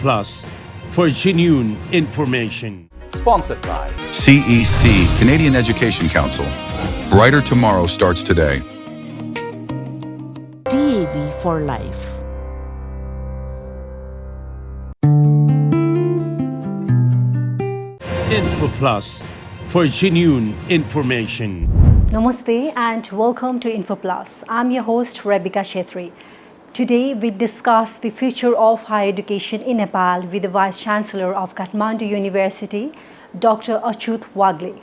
Plus for genuine information. Sponsored by CEC, Canadian Education Council. Brighter tomorrow starts today. DAV for life. Info Plus for genuine information. Namaste and welcome to Info Plus. I'm your host Terai. Today we discuss the future of higher education in Nepal with the Vice-Chancellor of Kathmandu University, Dr. Achyut Wagle.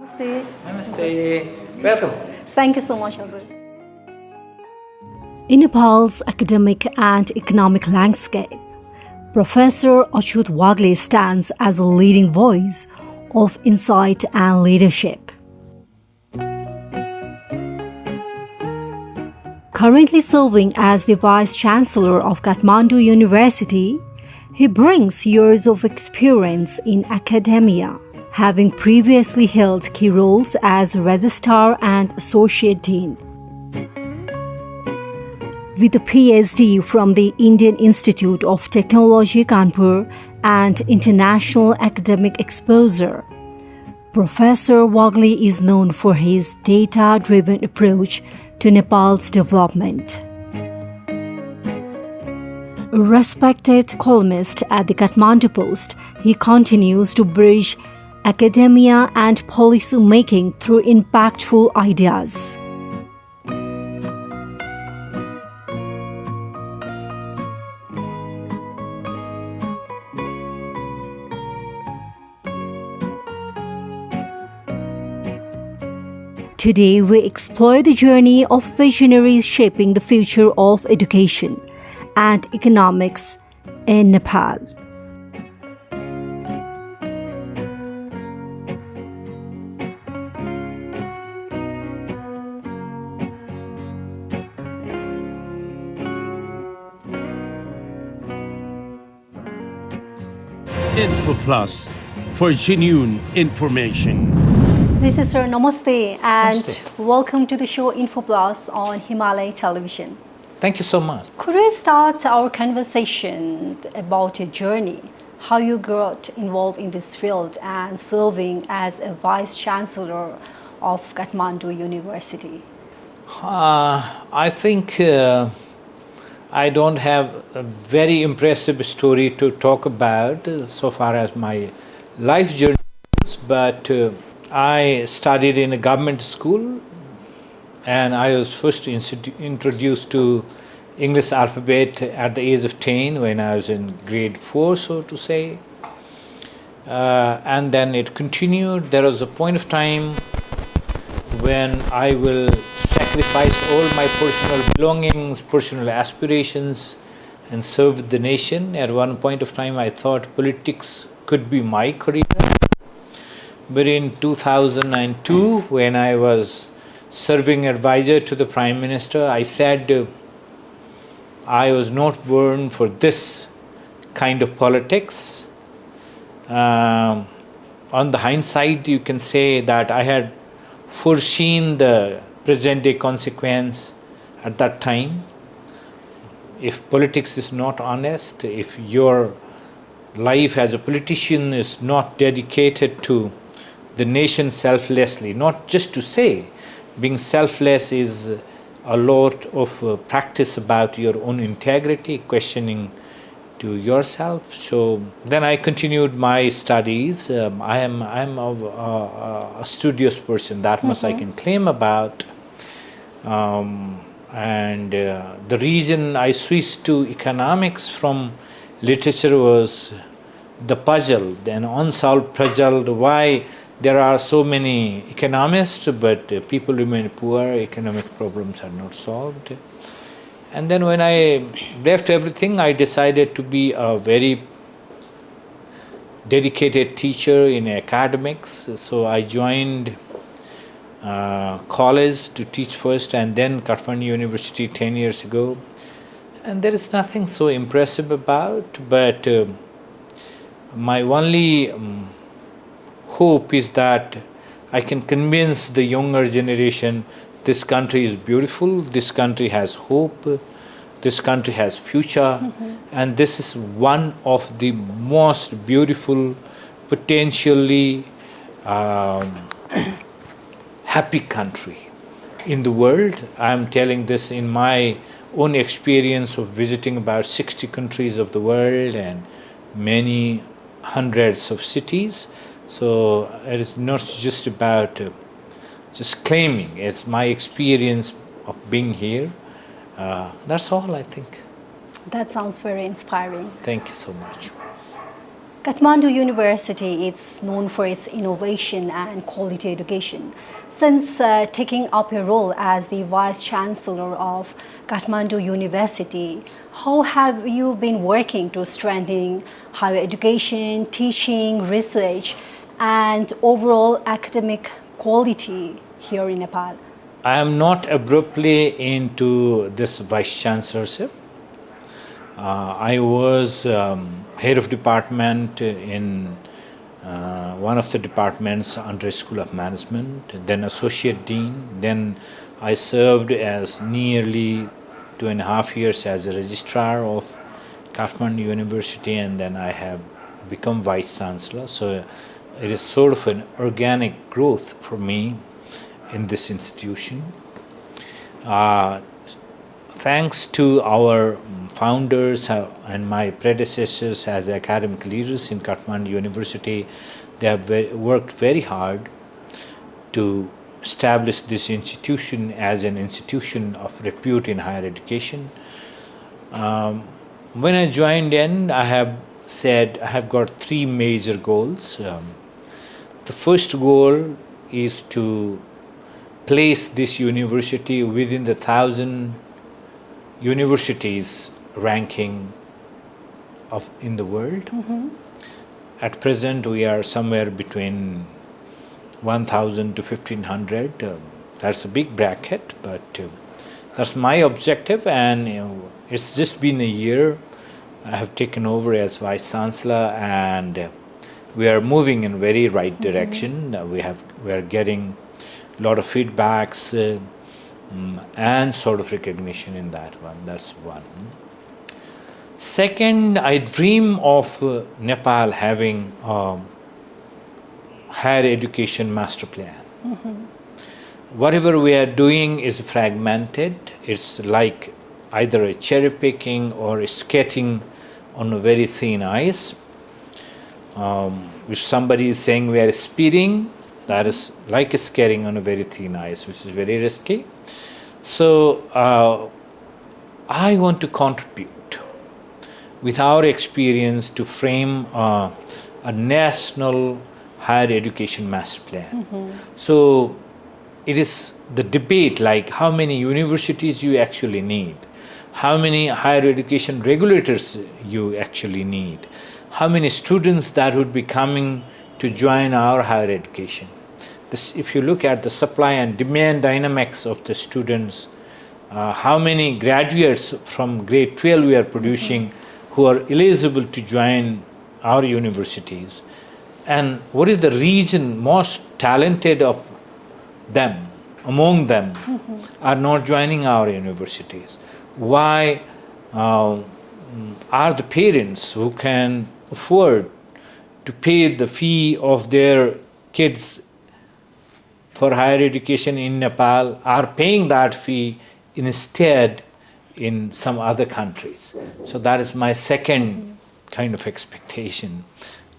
Namaste. Namaste. Welcome. Thank you so much, Hazrat. In Nepal's academic and economic landscape, Professor Achyut Wagle stands as a leading voice of insight and leadership. Currently serving as the Vice-Chancellor of Kathmandu University, he brings years of experience in academia, having previously held key roles as Registrar and Associate Dean. With a PhD from the Indian Institute of Technology, Kanpur, and international academic exposure, Professor Wagle is known for his data-driven approach to Nepal's development. A respected columnist at the Kathmandu Post, he continues to bridge academia and policy making through impactful ideas. Today, we explore the journey of visionaries shaping the future of education and economics in Nepal. Info Plus for genuine information. This is Sir Namaste and Namaste. Welcome to the show Info Plus on Himalaya Television. Thank you so much. Could we start our conversation about your journey, how you got involved in this field and serving as a Vice-Chancellor of Kathmandu University? I think I don't have a very impressive story to talk about so far as my life journey is, but I studied in a government school and I was first introduced to English alphabet at the age of 10 when I was in grade 4, so to say. And then it continued. There was a point of time when I will sacrifice all my personal belongings, personal aspirations and serve the nation. At one point of time I thought politics could be my career. But in 2002, when I was serving advisor to the Prime Minister, I said I was not born for this kind of politics. On the hindsight, you can say that I had foreseen the present-day consequence at that time. If politics is not honest, if your life as a politician is not dedicated to the nation selflessly, not just to say, being selfless is a lot of practice about your own integrity, questioning to yourself. So then I continued my studies. I am a studious person, that much I can claim about. And the reason I switched to economics from literature was the puzzle, an unsolved puzzle, why there are so many economists, but people remain poor, economic problems are not solved. And then when I left everything, I decided to be a very dedicated teacher in academics. So I joined college to teach first and then Kathmandu University 10 years ago. And there is nothing so impressive about, but my only hope is that I can convince the younger generation this country is beautiful, this country has hope, This country has future, and this is one of the most beautiful, potentially happy country in the world. I'm telling this in my own experience of visiting about 60 countries of the world and many hundreds of cities. So it is not just about just claiming, it's my experience of being here. That's all, I think. That sounds very inspiring. Thank you so much. Kathmandu University is known for its innovation and quality education. Since taking up your role as the Vice-Chancellor of Kathmandu University, how have you been working to strengthen higher education, teaching, research, and overall academic quality here in Nepal? I am not abruptly into this Vice-Chancellorship. I was head of department in one of the departments under School of Management, then associate dean, then I served as nearly 2.5 years as a registrar of Kathmandu University, and then I have become Vice-Chancellor. So it is sort of an organic growth for me in this institution. Thanks to our founders and my predecessors as academic leaders in Kathmandu University, they have worked very hard to establish this institution as an institution of repute in higher education. When I joined in, I have said I have got 3 major goals. The first goal is to place this university within the 1,000 universities ranking in the world. At present, we are somewhere between 1,000 to 1,500. That's a big bracket, but that's my objective, and it's just been a year. I have taken over as Vice-Chancellor, and we are moving in very right direction. We are getting a lot of feedbacks and sort of recognition in that one. That's one. Second, I dream of Nepal having a higher education master plan. Whatever we are doing is fragmented. It's like either a cherry picking or a skating on a very thin ice. If somebody is saying we are speeding, that is like a skating on a very thin ice, which is very risky. So I want to contribute with our experience to frame a national higher education master plan. So it is the debate, like how many universities you actually need, how many higher education regulators you actually need, how many students that would be coming to join our higher education. If you look at the supply and demand dynamics of the students, how many graduates from grade 12 we are producing who are eligible to join our universities, and what is the region most talented of them, among them, are not joining our universities. Why are the parents who can afford to pay the fee of their kids for higher education in Nepal are paying that fee instead in some other countries? So that is my second kind of expectation,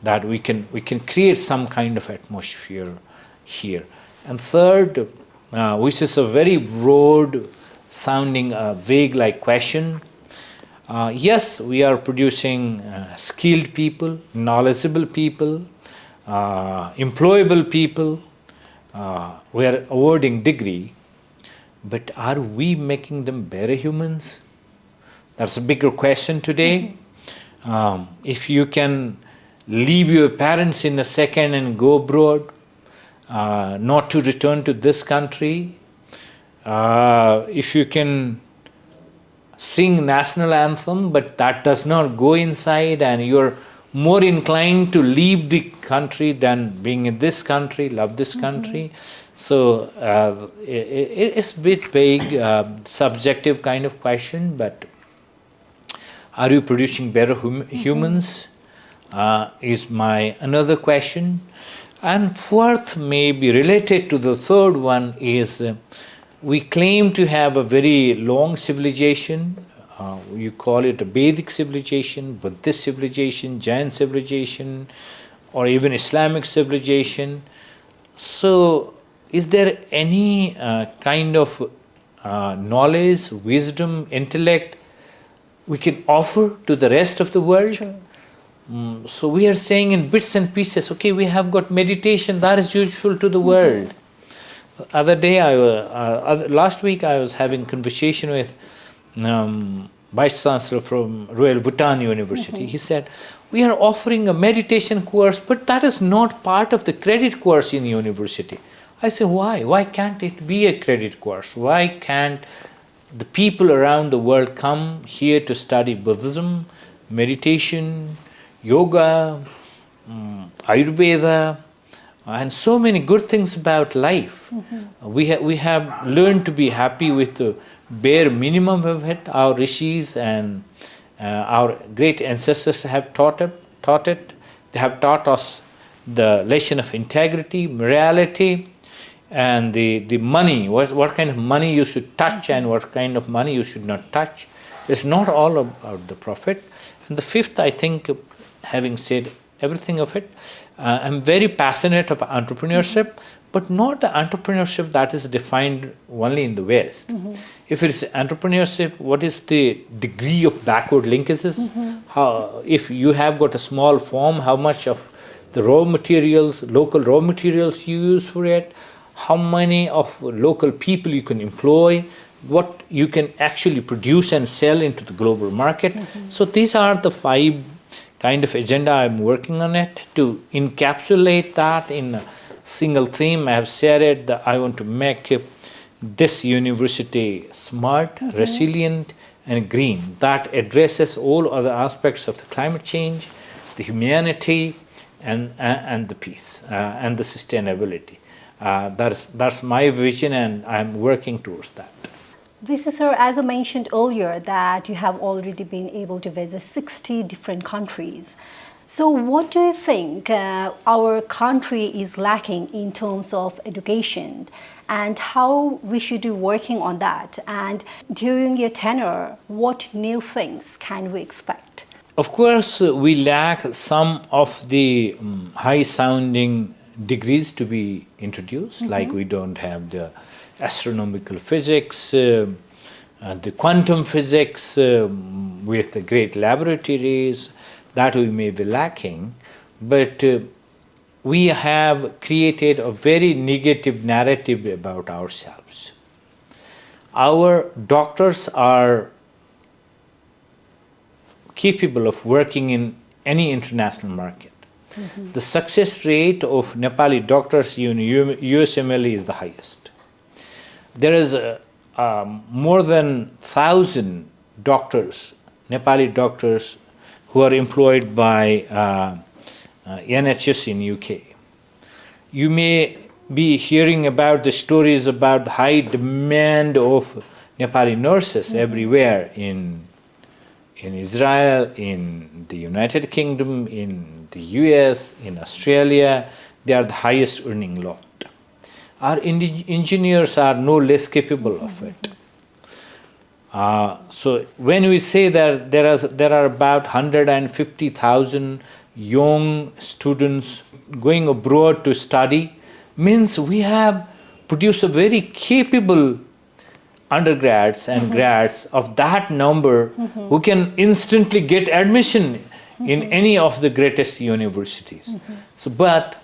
that we can create some kind of atmosphere here. And third, which is a very broad sounding vague-like question, yes, we are producing skilled people, knowledgeable people, employable people. We are awarding degree, but are we making them better humans? That's a bigger question today. If you can leave your parents in a second and go abroad, not to return to this country, if you can sing national anthem, but that does not go inside, and you're more inclined to leave the country than being in this country, love this country. So it's a bit vague, subjective kind of question, but Are you producing better humans? Is my another question. And fourth, maybe related to the third one, is we claim to have a very long civilization. You call it a Vedic civilization, Buddhist civilization, Jain civilization, or even Islamic civilization. So, is there any kind of knowledge, wisdom, intellect we can offer to the rest of the world? Sure. So we are saying in bits and pieces, okay, we have got meditation, that is useful to the world. Other day, last week I was having conversation with Vice-Chancellor from Royal Bhutan University. He said, we are offering a meditation course, but that is not part of the credit course in the university. I said, why? Why can't it be a credit course? Why can't the people around the world come here to study Buddhism, meditation, yoga, Ayurveda, and so many good things about life. We have learned to be happy with the bare minimum of it. Our rishis and our great ancestors have taught it. They have taught us the lesson of integrity, morality, and the money, what kind of money you should touch and what kind of money you should not touch. It's not all about the profit. And the fifth, I think, having said everything of it, I'm very passionate about entrepreneurship, but not the entrepreneurship that is defined only in the West. If it's entrepreneurship, what is the degree of backward linkages? How, if you have got a small farm, how much of the raw materials, local raw materials you use for it, how many of local people you can employ, what you can actually produce and sell into the global market. So these are the 5 kind of agenda I'm working on it to encapsulate that in a single theme. I have said it that I want to make this university smart, resilient, and green. That addresses all other aspects of the climate change, the humanity, and the peace and the sustainability. That's my vision, and I'm working towards that. Sir, as I mentioned earlier, that you have already been able to visit 60 different countries. So what do you think our country is lacking in terms of education, and how we should be working on that? And during your tenure, what new things can we expect? Of course, we lack some of the high-sounding degrees to be introduced, like we don't have the astronomical physics, the quantum physics with the great laboratories, that we may be lacking. But we have created a very negative narrative about ourselves. Our doctors are capable of working in any international market. The success rate of Nepali doctors in USMLE is the highest. There is more than 1,000 doctors, Nepali doctors, who are employed by NHS in UK. You may be hearing about the stories about high demand of Nepali nurses everywhere in Israel, in the United Kingdom, in the US, in Australia. They are the highest earning lot. Our engineers are no less capable of it. So when we say that there are about 150,000 young students going abroad to study, means we have produced a very capable undergrads and grads of that number who can instantly get admission in any of the greatest universities. So, but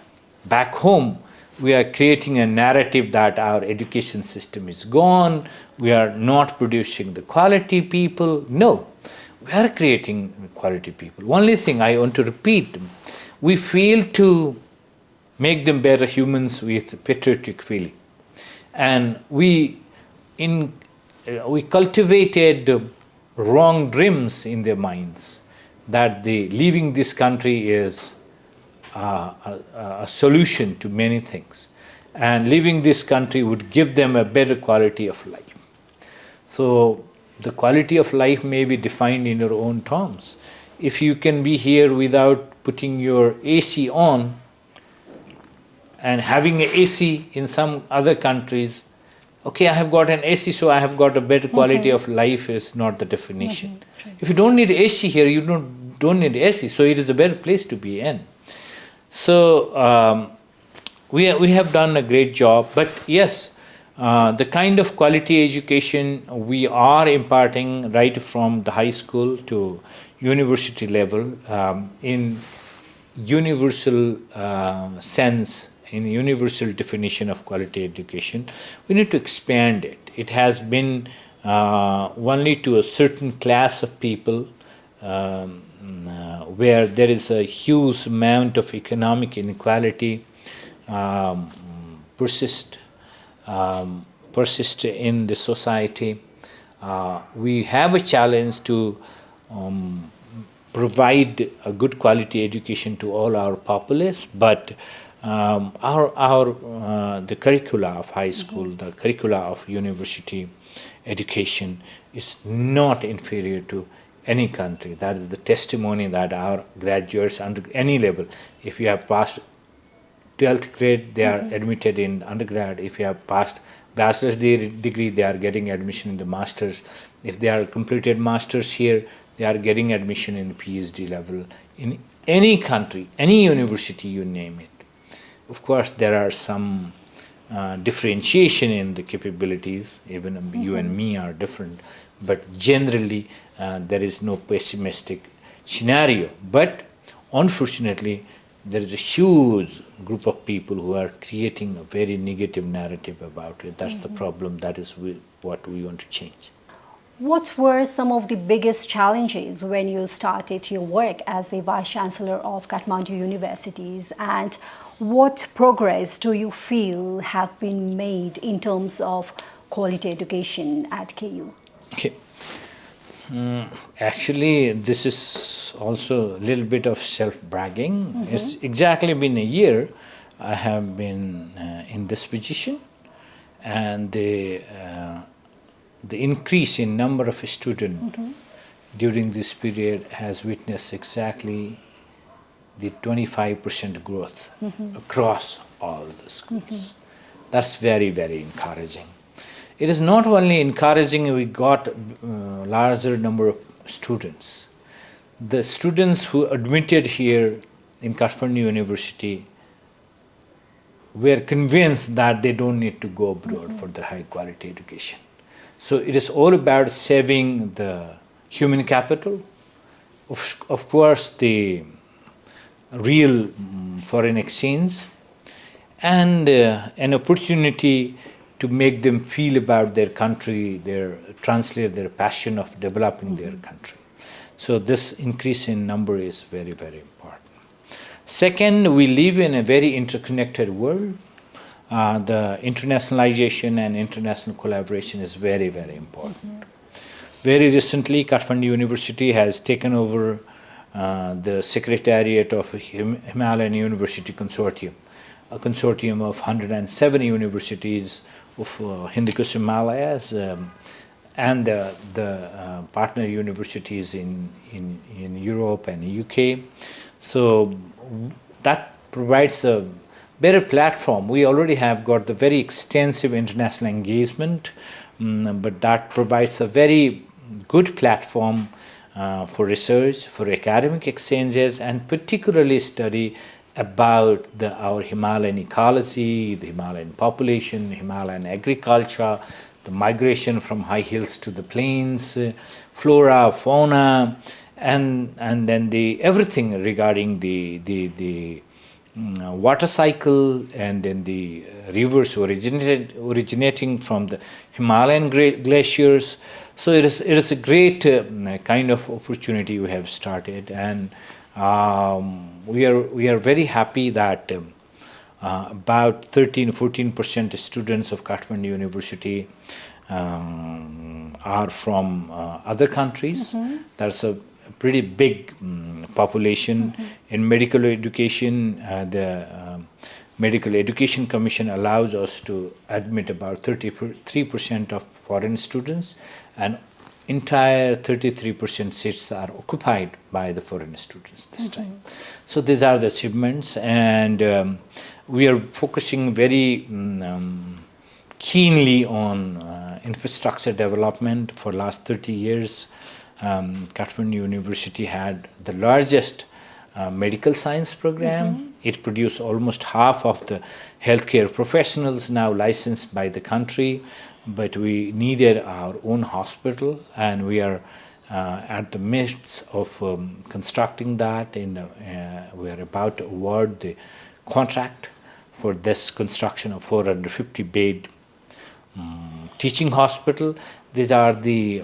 back home, we are creating a narrative that our education system is gone, we are not producing the quality people. No, we are creating quality people. Only thing I want to repeat, we fail to make them better humans with patriotic feeling. And we cultivated wrong dreams in their minds that leaving this country is a solution to many things, and leaving this country would give them a better quality of life. So the quality of life may be defined in your own terms. If you can be here without putting your AC on, and having an AC in some other countries, okay, I have got an AC, so I have got a better quality of life is not the definition. If you don't need AC here, you don't need AC, so it is a better place to be in. So we have done a great job, but yes, the kind of quality education we are imparting right from the high school to university level in universal sense, in universal definition of quality education, we need to expand it. It has been only to a certain class of people where there is a huge amount of economic inequality persist in the society. We have a challenge to provide a good quality education to all our populace, but the curricula of high school, the curricula of university education is not inferior to any country. That is the testimony that our graduates under any level, if you have passed 12th grade, they are admitted in undergrad. If you have passed bachelor's degree, they are getting admission in the master's. If they are completed master's here, they are getting admission in the PhD level. In any country, any university, you name it. Of course, there are some differentiation in the capabilities, even you and me are different, but generally there is no pessimistic scenario. But unfortunately, there is a huge group of people who are creating a very negative narrative about it. That's the problem. That is what we want to change. What were some of the biggest challenges when you started your work as the Vice-Chancellor of Kathmandu universities, and what progress do you feel have been made in terms of quality education at KU? Okay. Actually, this is also a little bit of self-bragging. It's exactly been a year I have been in this position, and the increase in number of students during this period has witnessed exactly the 25% growth across all the schools. That's very, very encouraging. It is not only encouraging we got larger number of students. The students who admitted here in Kathmandu University were convinced that they don't need to go abroad for the high quality education. So it is all about saving the human capital, of course the real foreign exchange, and an opportunity to make them feel about their country, translate their passion of developing their country. So this increase in number is very, very important. Second, we live in a very interconnected world. The internationalization and international collaboration is very, very important. Very recently, Kathmandu University has taken over the secretariat of Himalayan University Consortium, a consortium of 107 universities of Hindu Kush Himalayas and the partner universities in Europe and UK. So that provides a better platform. We already have got the very extensive international engagement, but that provides a very good platform for research, for academic exchanges, and particularly study about our Himalayan ecology, the Himalayan population, Himalayan agriculture, the migration from high hills to the plains, flora, fauna, and then everything regarding the water cycle, and then the rivers originating from the Himalayan glaciers. So it is a great kind of opportunity we have started, and we are very happy that about 13-14% students of Kathmandu University are from other countries. That's a pretty big population. In medical education, the Medical Education Commission allows us to admit about 33% of foreign students, and entire 33% seats are occupied by the foreign students this time. So these are the achievements, and we are focusing very keenly on infrastructure development. For last 30 years, Kathmandu University had the largest medical science program. It produced almost half of the healthcare professionals now licensed by the country, but we needed our own hospital, and we are at the midst of constructing that. We are about to award the contract for this construction of 450-bed teaching hospital. These are the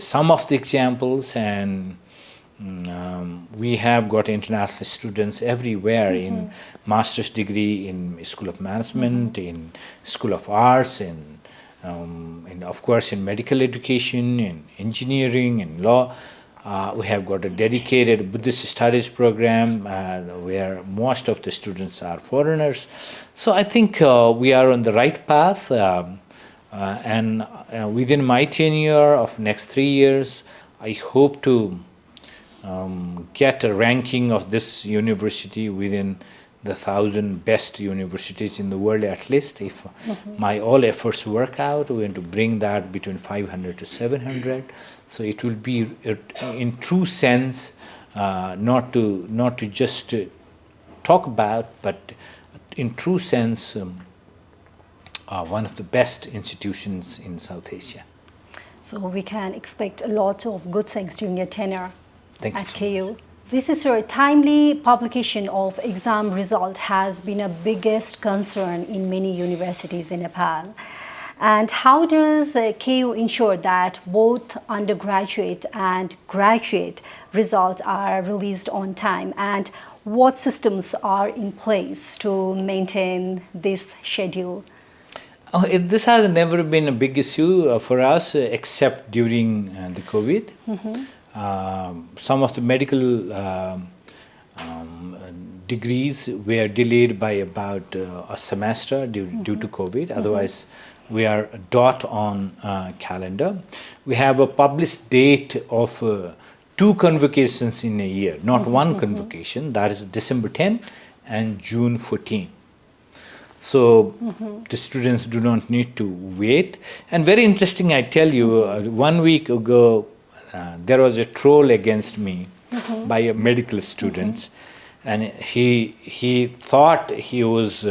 some of the examples, and we have got international students everywhere in master's degree in School of Management, in School of Arts, and of course in medical education, in engineering, in law. We have got a dedicated Buddhist studies program where most of the students are foreigners. So I think we are on the right path, and within my tenure of next 3 years, I hope to get a ranking of this university within the 1,000 best universities in the world at least. If my all efforts work out, we're going to bring that between 500 to 700. So it will be, in true sense, not to just talk about, but in true sense, one of the best institutions in South Asia. So we can expect a lot of good things during your tenure at KU. This is a timely publication of exam result has been a biggest concern in many universities in Nepal. And how does KU ensure that both undergraduate and graduate results are released on time? And what systems are in place to maintain this schedule? This has never been a big issue for us, except during the COVID. Some of the medical degrees were delayed by about a semester due to COVID. Otherwise, we are a dot on calendar. We have a published date of 2 convocations in a year, not one convocation. That is December 10 and June 14. So the students do not need to wait. And very interesting, I tell you, 1 week ago, there was a troll against me by a medical student, and he thought he was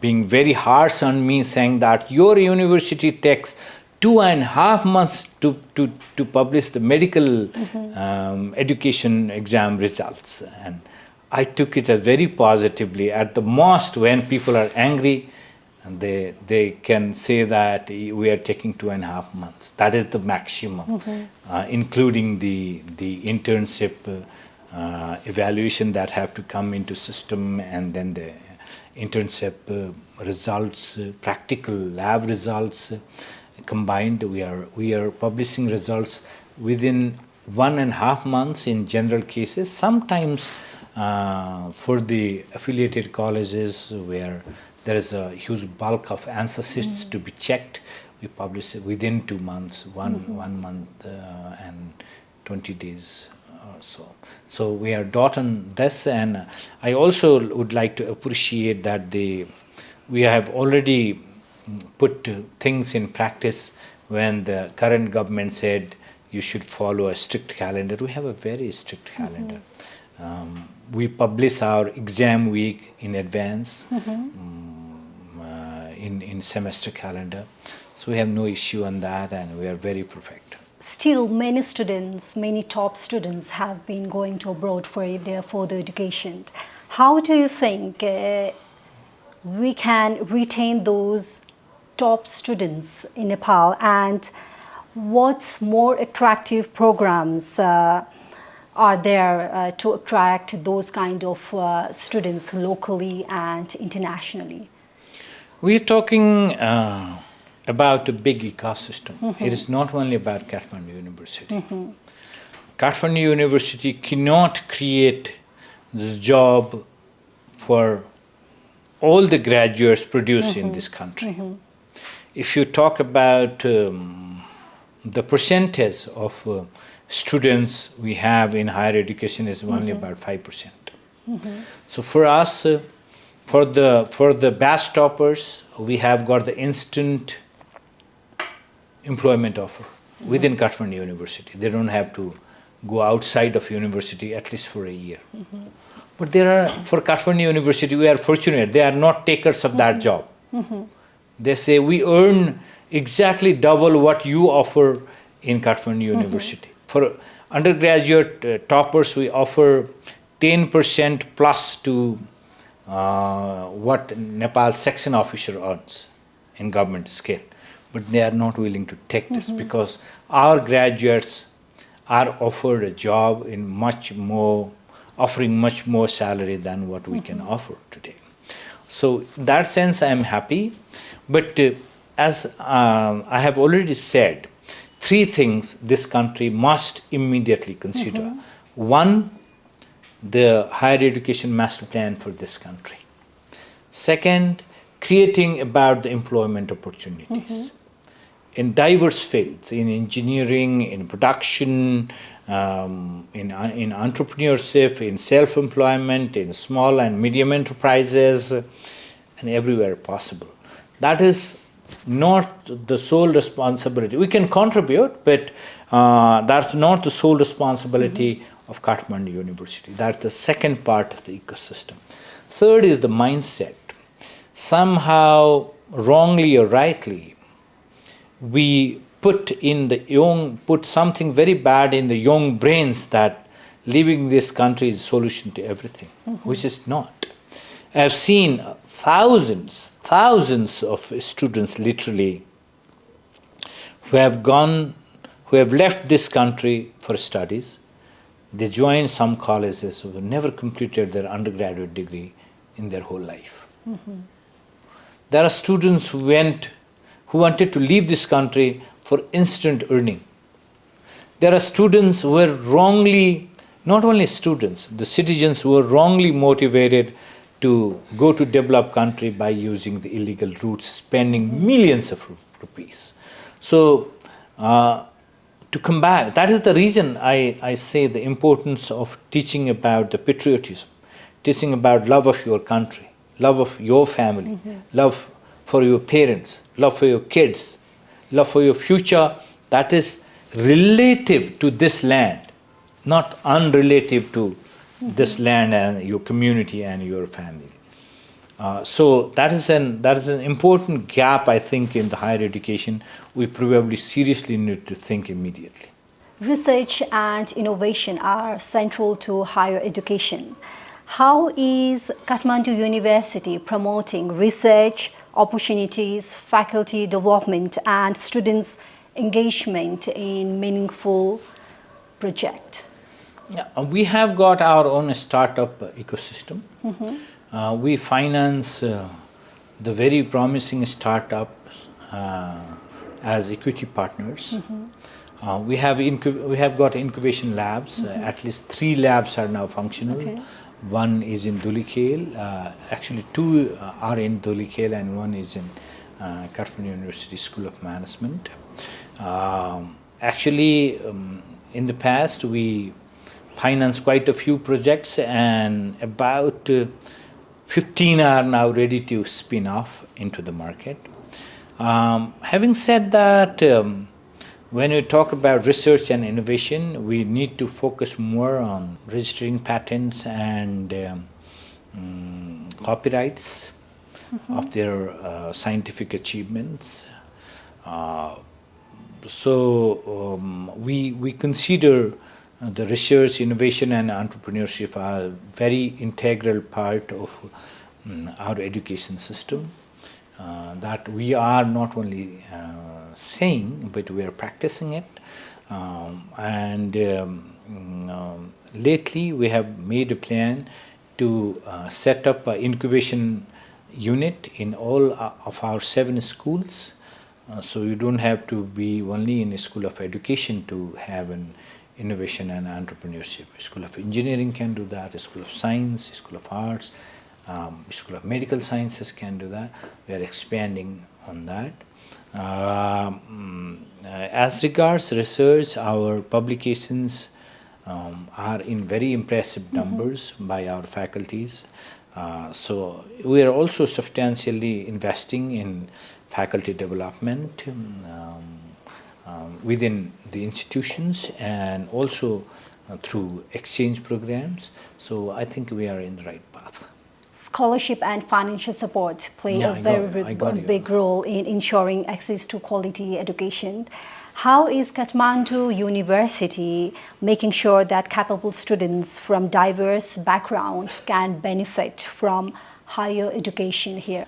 being very harsh on me, saying that your university takes 2.5 months to publish the medical education exam results. And I took it as very positively. At the most, when people are angry, they can say that we are taking 2.5 months. That is the maximum, including the internship evaluation that have to come into system, and then the internship results, practical lab results combined. We are publishing results within 1.5 months in general cases. Sometimes for the affiliated colleges where there is a huge bulk of answer sheets to be checked, we publish it within 2 months, one month and 20 days or so. So we are dot on this, and I also would like to appreciate that we have already put things in practice. When the current government said you should follow a strict calendar, we have a very strict calendar. We publish our exam week in advance. In semester calendar. So we have no issue on that, and we are very perfect. Still, many students, many top students have been going to abroad for their further education. How do you think we can retain those top students in Nepal, and what more attractive programs are there to attract those kind of students locally and internationally? We are talking about a big ecosystem. It is not only about Kathmandu University. Kathmandu University cannot create this job for all the graduates produced in this country. if you talk about the percentage of students we have in higher education is only about 5%. So for us, for the batch toppers, we have got the instant employment offer within Kathmandu University. They don't have to go outside of university at least for a year. But for Kathmandu University, we are fortunate. They are not takers of that job. They say, we earn exactly double what you offer in Kathmandu University. For undergraduate toppers, we offer 10% plus to what Nepal section officer earns in government scale. But they are not willing to take this because our graduates are offered a job in offering much more salary than what we can offer today. So in that sense, I am happy. But as I have already said, 3 things this country must immediately consider. One, the higher education master plan for this country. Second, creating about the employment opportunities in diverse fields, in engineering, in production, in entrepreneurship, in self-employment, in small and medium enterprises, and everywhere possible. That is not the sole responsibility. We can contribute, but that's not the sole responsibility of Kathmandu University. That's the second part of the ecosystem. Third is the mindset. Somehow, wrongly or rightly, we put something very bad in the young brains that leaving this country is a solution to everything, which is not. I've seen thousands of students literally who have left this country for studies. They joined some colleges who have never completed their undergraduate degree in their whole life. There are students who wanted to leave this country for instant earning. There are students who were not only students, the citizens who were wrongly motivated to go to developed country by using the illegal routes, spending millions of rupees. So to combat, that is the reason I say the importance of teaching about the patriotism, teaching about love of your country, love of your family, love for your parents, love for your kids, love for your future that is relative to this land, not unrelative to this land and your community and your family. So that is an important gap, I think, in the higher education. We probably seriously need to think immediately. Research and innovation are central to higher education. How is Kathmandu University promoting research, opportunities, faculty development, and students' engagement in meaningful projects? Yeah, we have got our own startup ecosystem. We finance the very promising startups as equity partners. We have got incubation labs. At least 3 labs are now functional. Okay. One is in Dhulikhel. Actually, 2 are in Dhulikhel and 1 is in Kathmandu University School of Management. In the past, we financed quite a few projects, and about 15 are now ready to spin off into the market. Having said that, when we talk about research and innovation, we need to focus more on registering patents and copyrights of their scientific achievements. We consider the research, innovation, and entrepreneurship are very integral part of our education system. That we are not only saying, but we are practicing it. Lately, we have made a plan to set up an incubation unit in all of our 7 schools. So you don't have to be only in a school of education to have an innovation and entrepreneurship. A school of engineering can do that, a school of science, a school of arts, a school of medical sciences can do that. We are expanding on that. As regards research, our publications are in very impressive numbers by our faculties. So we are also substantially investing in faculty development within the institutions and also through exchange programs. So I think we are in the right path. Scholarship and financial support play Yeah, a I very got you. big role in ensuring access to quality education. How is Kathmandu University making sure that capable students from diverse backgrounds can benefit from higher education here?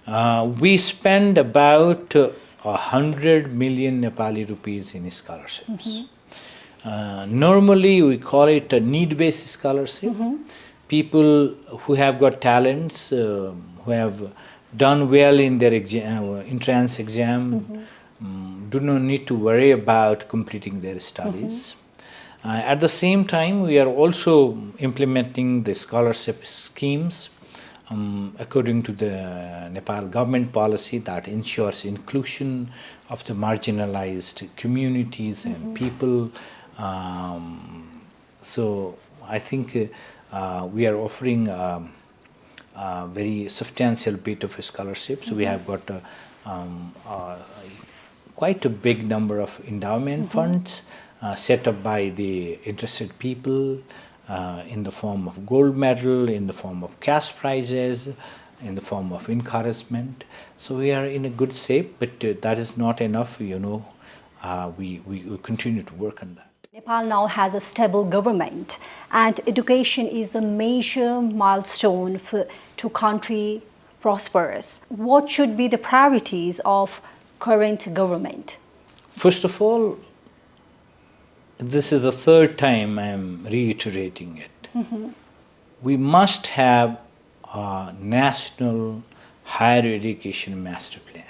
We spend about 100 million Nepali rupees in scholarships. Normally, we call it a need-based scholarship. People who have got talents, who have done well in their entrance exam, do not need to worry about completing their studies. At the same time, we are also implementing the scholarship schemes according to the Nepal government policy that ensures inclusion of the marginalized communities and people. So I think we are offering a very substantial bit of scholarships. We have got quite a big number of endowment funds set up by the interested people in the form of gold medal, in the form of cash prizes, in the form of encouragement. So we are in a good shape, but that is not enough, you know. We continue to work on that. Nepal now has a stable government, and education is a major milestone to country prospers. What should be the priorities of current government? First of all, this is the third time I am reiterating it. We must have a national higher education master plan.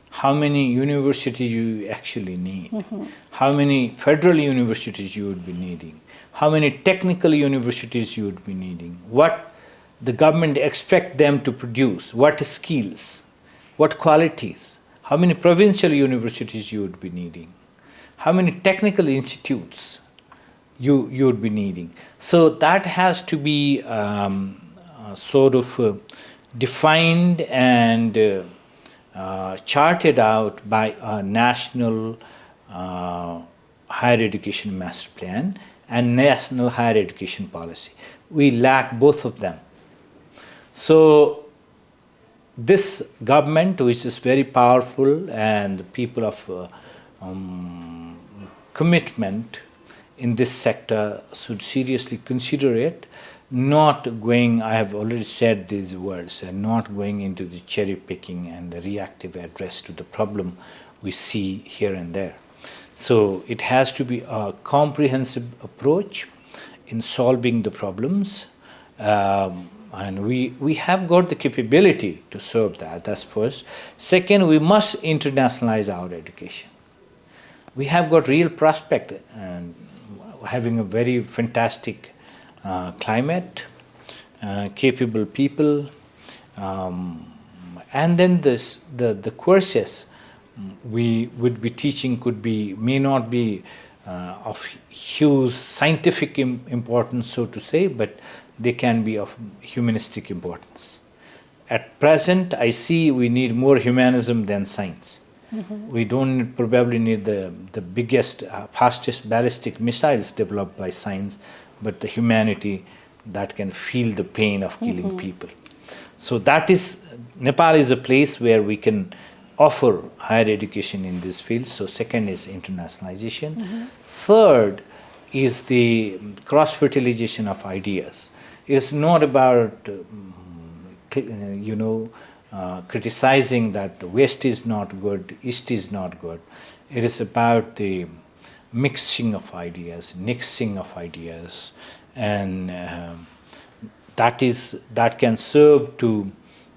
How many universities you actually need? How many federal universities you would be needing? How many technical universities you would be needing? What the government expect them to produce? What skills? What qualities? How many provincial universities you would be needing? How many technical institutes you would be needing? So that has to be sort of defined and charted out by a national higher education master plan and national higher education policy. We lack both of them. So this government, which is very powerful, and the people of commitment in this sector should seriously consider it, not going, I have already said these words, and not going into the cherry picking and the reactive address to the problem we see here and there. So it has to be a comprehensive approach in solving the problems, and we have got the capability to serve that, that's first. Second, we must internationalize our education. We have got real prospect and having a very fantastic climate, capable people, and then the courses we would be teaching may not be of huge scientific importance, so to say, but they can be of humanistic importance. At present, I see we need more humanism than science. We don't probably need the biggest, fastest ballistic missiles developed by science, but the humanity that can feel the pain of killing people. So that is, Nepal is a place where we can offer higher education in this field. So second is internationalization. Third is the cross-fertilization of ideas. It's not about, criticizing that West is not good, East is not good. It is about the mixing of ideas, mixing of ideas, and that can serve to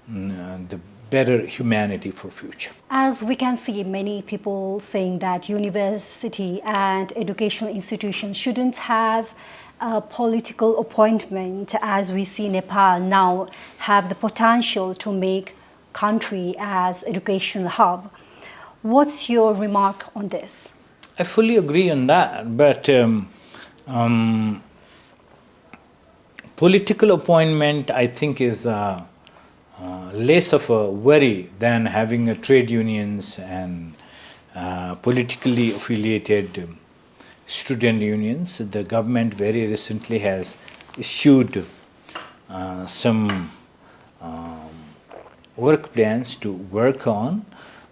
the better humanity for future. As we can see, many people saying that university and educational institutions shouldn't have a political appointment, as we see Nepal now have the potential to make country as educational hub. What's your remark on this? I fully agree on that, but political appointment, I think, is less of a worry than having a trade unions and politically affiliated student unions. The government very recently has issued some work plans to work on,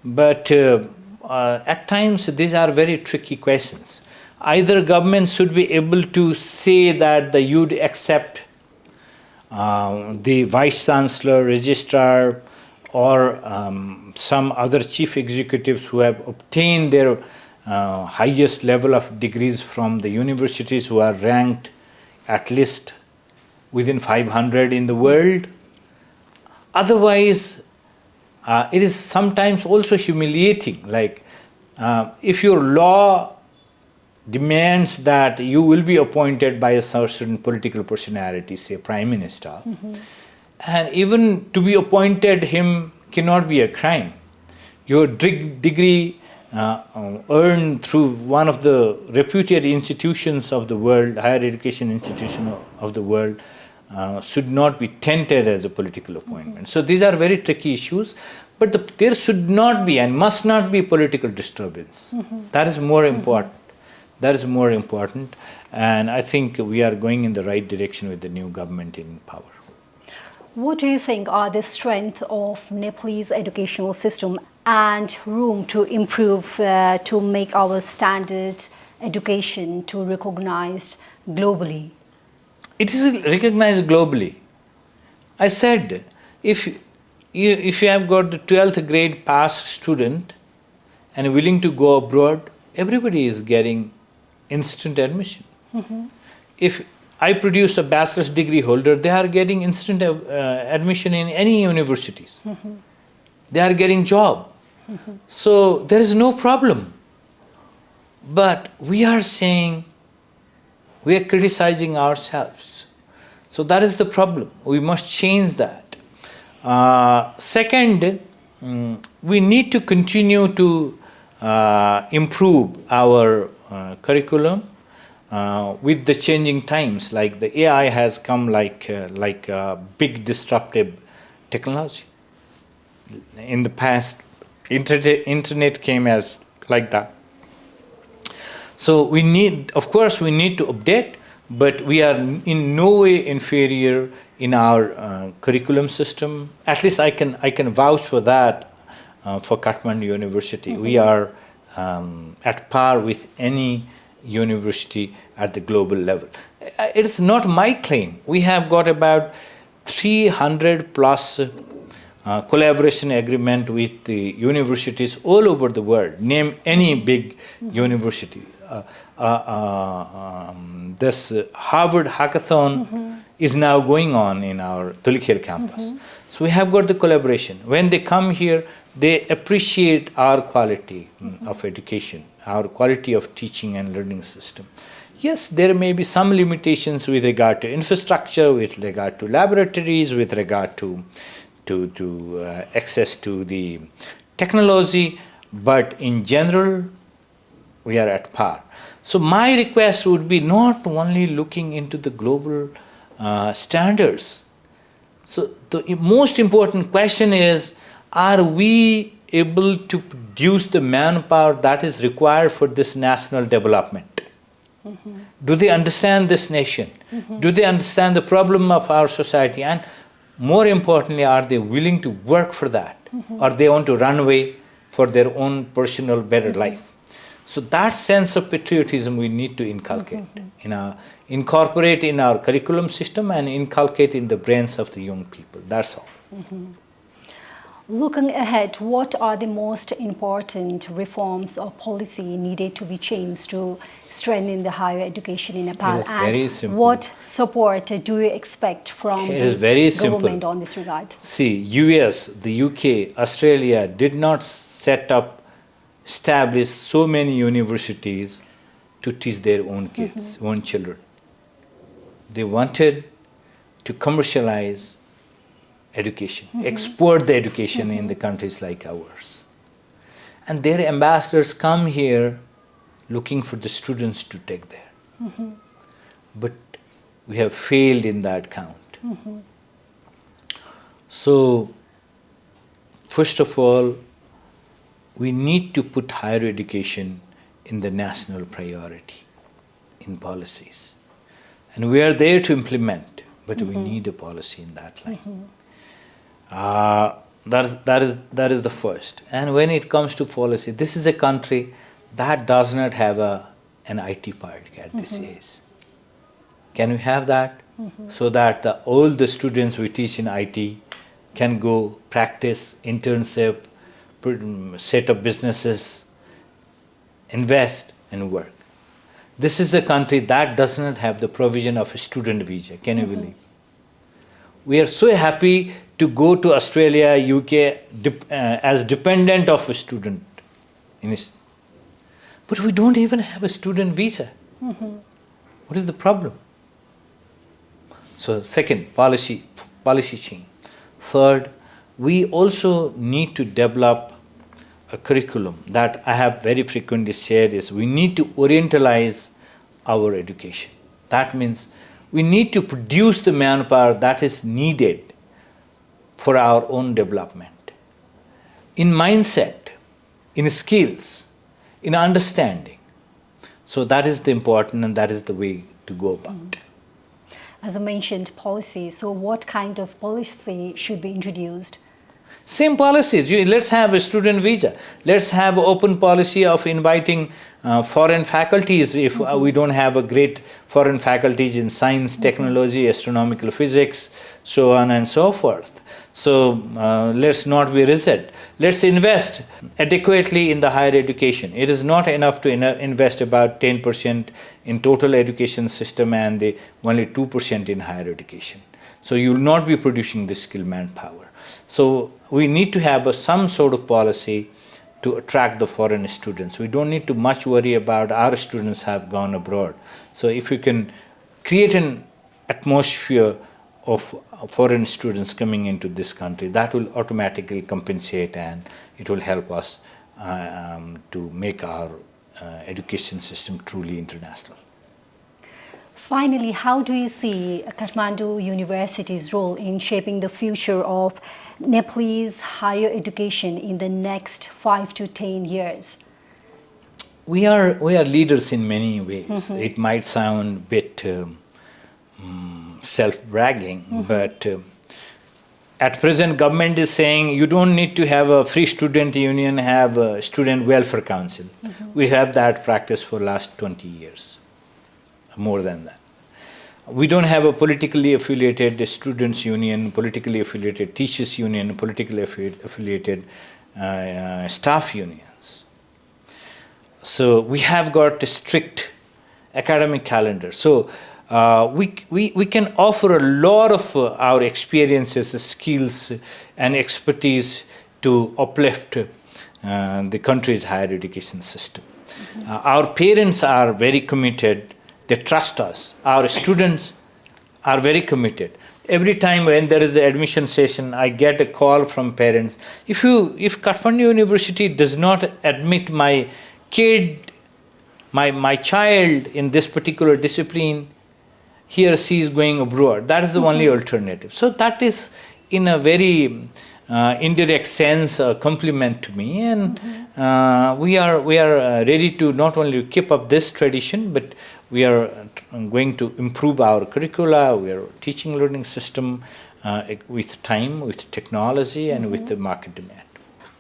but at times these are very tricky questions. Either government should be able to say that you'd accept the Vice-Chancellor, Registrar, or some other chief executives who have obtained their highest level of degrees from the universities, who are ranked at least within 500 in the world. Otherwise, it is sometimes also humiliating. Like, if your law demands that you will be appointed by a certain political personality, say Prime Minister, and even to be appointed him cannot be a crime. Your degree earned through one of the reputed institutions of the world, higher education institution of the world, should not be tainted as a political appointment. So these are very tricky issues, but there should not be and must not be political disturbance. That is more important. That is more important, and I think we are going in the right direction with the new government in power. What do you think are the strengths of Nepalese educational system and room to improve to make our standard education to recognized globally? It is recognized globally. I said, if you have got the 12th grade passed student and willing to go abroad, everybody is getting instant admission. If I produce a bachelor's degree holder, they are getting instant admission in any universities. They are getting job. So there is no problem. But we are saying, we are criticizing ourselves. So that is the problem. We must change that. Second, we need to continue to improve our curriculum with the changing times. Like the AI has come like a big disruptive technology. In the past, internet came as like that. So we need, of course, we need to update, but we are in no way inferior in our curriculum system. At least I can vouch for that for Kathmandu University. We are at par with any university at the global level. It is not my claim. We have got about 300 plus collaboration agreement with the universities all over the world. Name any big university. This Harvard hackathon is now going on in our Tulikhel campus. So we have got the collaboration. When they come here, they appreciate our quality of education, our quality of teaching and learning system. Yes, there may be some limitations with regard to infrastructure, with regard to laboratories, with regard to access to the technology, but in general, we are at par. So my request would be not only looking into the global standards. So the most important question is, are we able to produce the manpower that is required for this national development? Do they understand this nation? Do they understand the problem of our society? And more importantly, are they willing to work for that? Or they want to run away for their own personal better life? So that sense of patriotism we need to inculcate, incorporate in our curriculum system and inculcate in the brains of the young people. That's all. Looking ahead, what are the most important reforms or policy needed to be changed to strengthen the higher education in Nepal? It is very simple. What support do you expect from the government on this regard? See, US, the UK, Australia did not establish so many universities to teach their own kids, own children. They wanted to commercialize education, export the education in the countries like ours. And their ambassadors come here looking for the students to take there. But we have failed in that count. So, first of all, we need to put higher education in the national priority, in policies. And we are there to implement, but we need a policy in that line. That is the first. And when it comes to policy, this is a country that does not have an IT park at this age. Can we have that? So that all the students we teach in IT can go practice, internship, set up businesses, invest and work. This is a country that does not have the provision of a student visa. Can you believe? We are so happy to go to Australia, UK as dependent of a student. But we don't even have a student visa. What is the problem? So second, policy change. Third, we also need to develop a curriculum that I have very frequently said is we need to orientalize our education. That means we need to produce the manpower that is needed for our own development. In mindset, in skills, in understanding. So that is the important and that is the way to go about. As I mentioned, policy. So what kind of policy should be introduced? Same policies. Let's have a student visa. Let's have open policy of inviting foreign faculties if we don't have a great foreign faculties in science, technology, astronomical physics, so on and so forth. So let's not be rigid. Let's invest adequately in the higher education. It is not enough to invest about 10% in total education system and only 2% in higher education. So you will not be producing the skilled manpower. So we need to have some sort of policy to attract the foreign students. We don't need to much worry about our students have gone abroad. So if you can create an atmosphere of foreign students coming into this country, that will automatically compensate and it will help us to make our education system truly international. Finally, how do you see Kathmandu University's role in shaping the future of Nepalese higher education in the next 5 to 10 years? We are leaders in many ways. It might sound a bit self-bragging, but at present government is saying you don't need to have a free student union, have a student welfare council. We have that practice for last 20 years, more than that. We don't have a politically affiliated students union, politically affiliated teachers union, politically affiliated staff unions. So we have got a strict academic calendar. So we can offer a lot of our experiences, skills and expertise to uplift the country's higher education system. Our parents are very committed. They trust us. Our students are very committed. Every time when there is an admission session, I get a call from parents. If Kathmandu University does not admit my kid, my child in this particular discipline, he or she is going abroad. That is the only alternative. So that is, in a very indirect sense, a compliment to me. And we are ready to not only keep up this tradition, but we are going to improve our curricula, we are teaching learning system with time, with technology, and with the market demand.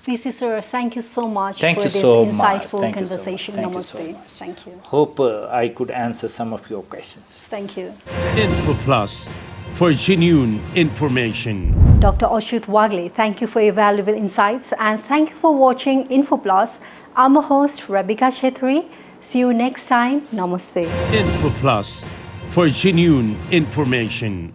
VC sir, thank you so much for this insightful conversation. Namaste. Thank you. Hope I could answer some of your questions. Thank you. Info Plus for genuine information. Dr. Achyut Wagle, thank you for your valuable insights and thank you for watching Info Plus. I'm a host, Rebecca Chetri. See you next time. Namaste. Info Plus for genuine information.